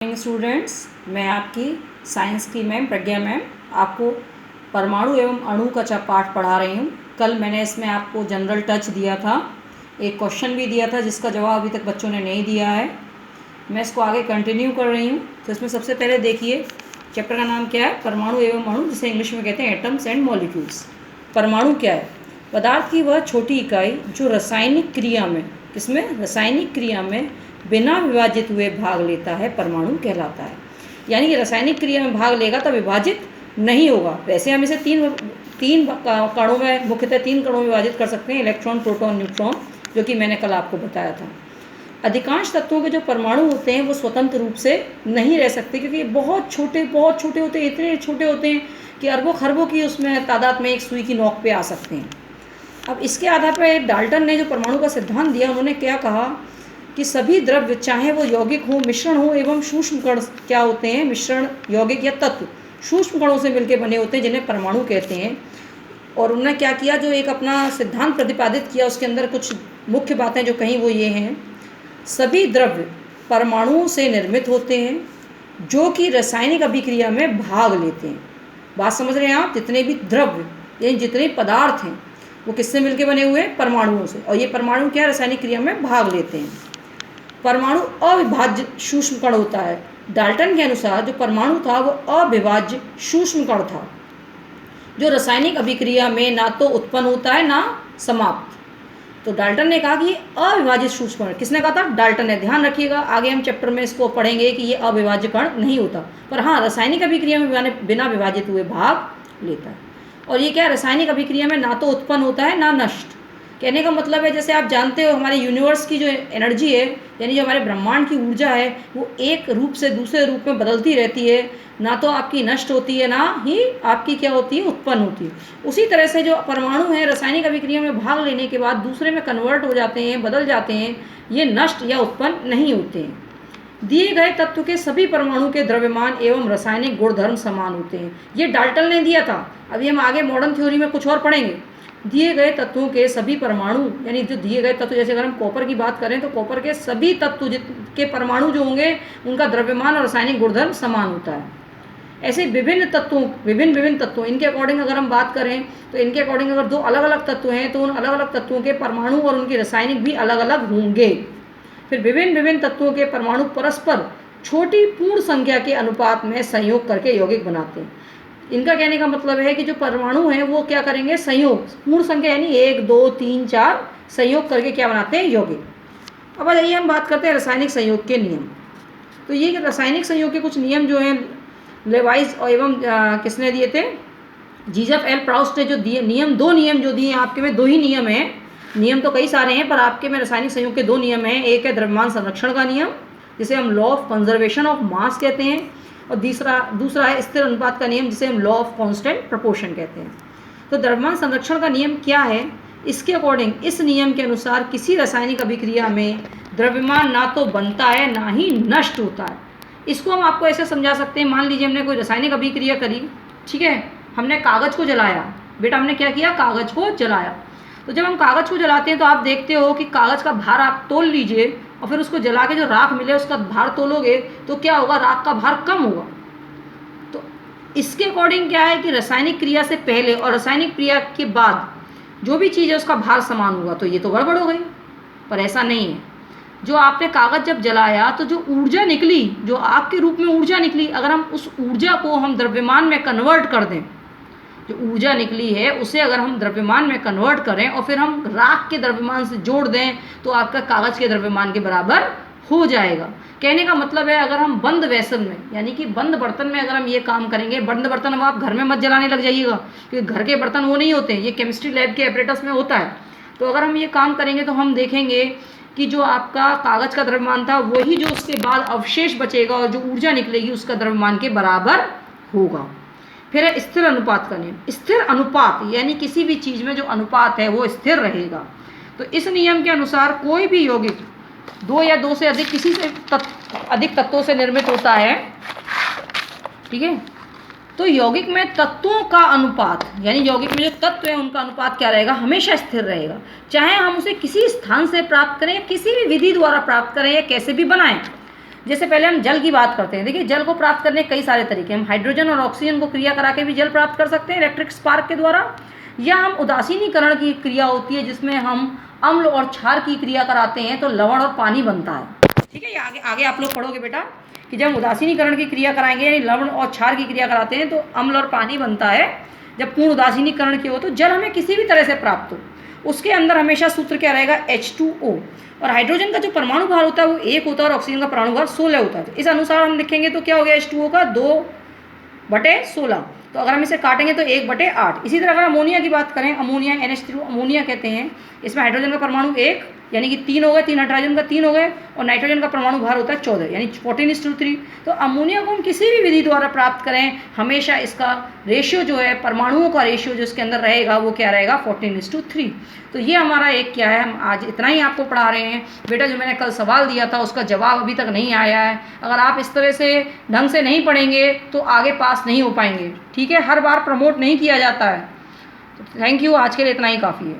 Students, मैं आपकी science की मैम प्रज्ञा मैम आपको परमाणु एवं अणु का पाठ पढ़ा रही हूँ। कल मैंने इसमें आपको जनरल टच दिया था, एक क्वेश्चन भी दिया था जिसका जवाब अभी तक बच्चों ने नहीं दिया है। मैं इसको आगे कंटिन्यू कर रही हूँ। तो इसमें सबसे पहले देखिए, चैप्टर का नाम क्या है? परमाणु एवं अणु, जिसे इंग्लिश में कहते हैं एटम्स एंड मॉलिक्यूल्स। परमाणु क्या है? पदार्थ की वह छोटी इकाई जो रासायनिक क्रिया में, किसमें? रासायनिक क्रिया में बिना विभाजित हुए भाग लेता है, परमाणु कहलाता है। यानी कि रासायनिक क्रिया में भाग लेगा तो विभाजित नहीं होगा। वैसे हम इसे तीन कणों में, मुख्यतः 3 कणों में विभाजित कर सकते हैं, इलेक्ट्रॉन, प्रोटॉन, न्यूट्रॉन, जो कि मैंने कल आपको बताया था। अधिकांश तत्वों के जो परमाणु होते हैं वो स्वतंत्र रूप से नहीं रह सकते, क्योंकि बहुत छोटे होते हैं, इतने छोटे होते हैं कि अरबों खरबों की उसमें तादाद में एक सुई की नोक पे आ सकते हैं। अब इसके आधार पर डाल्टन ने जो परमाणु का सिद्धांत दिया, उन्होंने क्या कहा कि सभी द्रव्य, चाहे वो यौगिक हो, मिश्रण हो एवं सूक्ष्म कण क्या होते हैं? मिश्रण, यौगिक या तत्व सूक्ष्म कणों से मिलकर बने होते हैं, जिन्हें परमाणु कहते हैं। और उन्होंने क्या किया, जो एक अपना सिद्धांत प्रतिपादित किया, उसके अंदर कुछ मुख्य बातें जो कहीं वो ये हैं: सभी द्रव्य परमाणुओं से निर्मित होते हैं जो कि रासायनिक अभिक्रिया में भाग लेते हैं। बात समझ रहे हैं आप? जितने भी द्रव्य, यानी जितने पदार्थ हैं, वो किससे मिलकर बने हुए हैं? परमाणुओं से। और ये परमाणु क्या? रासायनिक क्रिया में भाग लेते हैं। परमाणु अविभाज्य सूक्ष्म कण होता है। डाल्टन के अनुसार जो परमाणु था वो अविभाज्य सूक्ष्म कण था, जो रासायनिक अभिक्रिया में ना तो उत्पन्न होता है ना समाप्त। तो डाल्टन ने कहा कि ये अविभाजित सूक्ष्म कण। किसने कहा था? डाल्टन ने। ध्यान रखिएगा, आगे हम चैप्टर में इसको पढ़ेंगे कि ये अविभाज्य कण नहीं होता, पर हाँ, रासायनिक अभिक्रिया में बिना विभाजित हुए भाग लेता है। और ये क्या? रासायनिक अभिक्रिया में ना तो उत्पन्न होता है ना नष्ट। कहने का मतलब है, जैसे आप जानते हो, हमारे यूनिवर्स की जो एनर्जी है, यानी जो हमारे ब्रह्मांड की ऊर्जा है, वो एक रूप से दूसरे रूप में बदलती रहती है, ना तो आपकी नष्ट होती है ना ही आपकी क्या होती है? उत्पन्न होती है। उसी तरह से जो परमाणु हैं, रासायनिक अभिक्रिया में भाग लेने के बाद दूसरे में कन्वर्ट हो जाते हैं, बदल जाते हैं, ये नष्ट या उत्पन्न नहीं होते हैं। दिए गए तत्व के सभी परमाणु के द्रव्यमान एवं रासायनिक गुणधर्म समान होते हैं। ये डाल्टन ने दिया था। अभी हम आगे मॉडर्न थ्योरी में कुछ और पढ़ेंगे। दिए गए तत्वों के सभी परमाणु, यानी जो दिए गए तत्व, जैसे अगर हम कॉपर की बात करें तो कॉपर के सभी तत्व के परमाणु जो होंगे, उनका द्रव्यमान और रासायनिक गुणधर्म समान होता है। ऐसे विभिन्न तत्वों इनके अकॉर्डिंग अगर हम बात करें तो इनके अकॉर्डिंग अगर 2 अलग अलग तत्व हैं तो उन अलग अलग तत्वों के परमाणु और उनके रासायनिक भी अलग अलग होंगे। फिर विभिन्न तत्वों के परमाणु परस्पर छोटी पूर्ण संख्या के अनुपात में संयोग करके यौगिक बनाते हैं। इनका कहने का मतलब है कि जो परमाणु हैं वो क्या करेंगे? संयोग, पूर्ण संख्या यानी 1, 2, 3, 4 संयोग करके क्या बनाते हैं? यौगिक। अब आइए हम बात करते हैं रासायनिक संयोग के नियम। तो ये रासायनिक संयोग के कुछ नियम जो हैं, लेवाइस और एवं किसने दिए थे? जीजफ एल प्राउस्ट ने जो दिए नियम, 2 नियम जो दिए आपके में, 2 ही नियम हैं। नियम तो कई सारे हैं, पर आपके में रासायनिक संयोग के 2 नियम हैं। एक है द्रव्यमान संरक्षण का नियम, जिसे हम law of conservation of mass कहते हैं, और दूसरा है स्थिर अनुपात का नियम, जिसे हम लॉ ऑफ कांस्टेंट प्रोपोर्शन कहते हैं। तो द्रव्यमान संरक्षण का नियम क्या है? इसके अकॉर्डिंग, इस नियम के अनुसार किसी रासायनिक अभिक्रिया में द्रव्यमान ना तो बनता है ना ही नष्ट होता है। इसको हम आपको ऐसे समझा सकते हैं, मान लीजिए हमने कोई रासायनिक अभिक्रिया करी, ठीक है, हमने कागज़ को जलाया। बेटा हमने क्या किया? कागज़ को जलाया। तो जब हम कागज़ को जलाते हैं तो आप देखते हो कि कागज़ का भार आप तोल लीजिए और फिर उसको जला के जो राख मिले उसका भार तोलोगे तो क्या होगा? राख का भार कम होगा। तो इसके अकॉर्डिंग क्या है कि रासायनिक क्रिया से पहले और रासायनिक क्रिया के बाद जो भी चीज़ है उसका भार समान होगा। तो ये तो गड़बड़ हो गई, पर ऐसा नहीं है। जो आपने कागज़ जब जलाया तो जो ऊर्जा निकली, जो आग के रूप में ऊर्जा निकली, अगर हम उस ऊर्जा को हम द्रव्यमान में कन्वर्ट कर दें, जो ऊर्जा निकली है उसे अगर हम द्रव्यमान में कन्वर्ट करें और फिर हम राख के द्रव्यमान से जोड़ दें, तो आपका कागज़ के द्रव्यमान के बराबर हो जाएगा। कहने का मतलब है, अगर हम बंद वेसल में, यानी कि बंद बर्तन में अगर हम ये काम करेंगे, बंद बर्तन अब आप घर में मत जलाने लग जाइएगा, क्योंकि घर के बर्तन वो नहीं होते, ये केमिस्ट्री लैब के एपरेटस में होता है। तो अगर हम ये काम करेंगे तो हम देखेंगे कि जो आपका कागज़ का द्रव्यमान था वही जो उसके बाद अवशेष बचेगा और जो ऊर्जा निकलेगी उसका द्रव्यमान के बराबर होगा। फिर है स्थिर अनुपात का नियम। स्थिर अनुपात यानी किसी भी चीज़ में जो अनुपात है वो स्थिर रहेगा। तो इस नियम के अनुसार कोई भी यौगिक 2 या 2 से अधिक किसी से अधिक तत्वों से निर्मित होता है, ठीक है, तो यौगिक में तत्वों का अनुपात, यानी यौगिक में जो तत्व है उनका अनुपात क्या रहेगा? हमेशा स्थिर रहेगा। चाहे हम उसे किसी स्थान से प्राप्त करें या किसी भी विधि द्वारा प्राप्त करें या कैसे भी बनाएं, जैसे पहले हम जल की बात करते हैं। देखिए जल को प्राप्त करने के कई सारे तरीके, हम हाइड्रोजन और ऑक्सीजन को क्रिया करा के भी जल प्राप्त कर सकते हैं इलेक्ट्रिक स्पार्क के द्वारा, या हम उदासीनीकरण की क्रिया होती है जिसमें हम अम्ल और क्षार की क्रिया कराते हैं तो लवण और पानी बनता है। ठीक है, ये आगे आगे आप लोग पढ़ोगे बेटा कि जब उदासीनीकरण की क्रिया कराएंगे यानी लवण और क्षार की क्रिया कराते हैं तो अम्ल और पानी बनता है। जब पूर्ण उदासीनीकरण की हो तो जल हमें किसी भी तरह से प्राप्त हो, उसके अंदर हमेशा सूत्र क्या रहेगा, H2O। और हाइड्रोजन का जो परमाणु भार होता है वो 1 होता है और ऑक्सीजन का परमाणु भार 16 होता है। तो इस अनुसार हम लिखेंगे तो क्या हो गया H2O का 2/16। तो अगर हम इसे काटेंगे तो 1/8। इसी तरह अगर अमोनिया की बात करें, अमोनिया NH3 अमोनिया कहते हैं, इसमें हाइड्रोजन का परमाणु 1 यानी कि 3 हो गए, 3 हाइड्रोजन का 3 हो गए, और नाइट्रोजन का परमाणु भार होता है 14 यानी 14:3। तो अमोनिया को हम किसी भी विधि द्वारा प्राप्त करें हमेशा इसका रेशियो जो है, परमाणुओं का रेशियो जो इसके अंदर रहेगा वो क्या रहेगा, 14:3। तो ये हमारा एक क्या है, हम आज इतना ही आपको पढ़ा रहे हैं बेटा। जो मैंने कल सवाल दिया था उसका जवाब अभी तक नहीं आया है। अगर आप इस तरह से ढंग से नहीं पढ़ेंगे तो आगे पास नहीं हो पाएंगे। ठीक है, हर बार प्रमोट नहीं किया जाता है। तो थैंक यू, आज के लिए इतना ही काफ़ी है।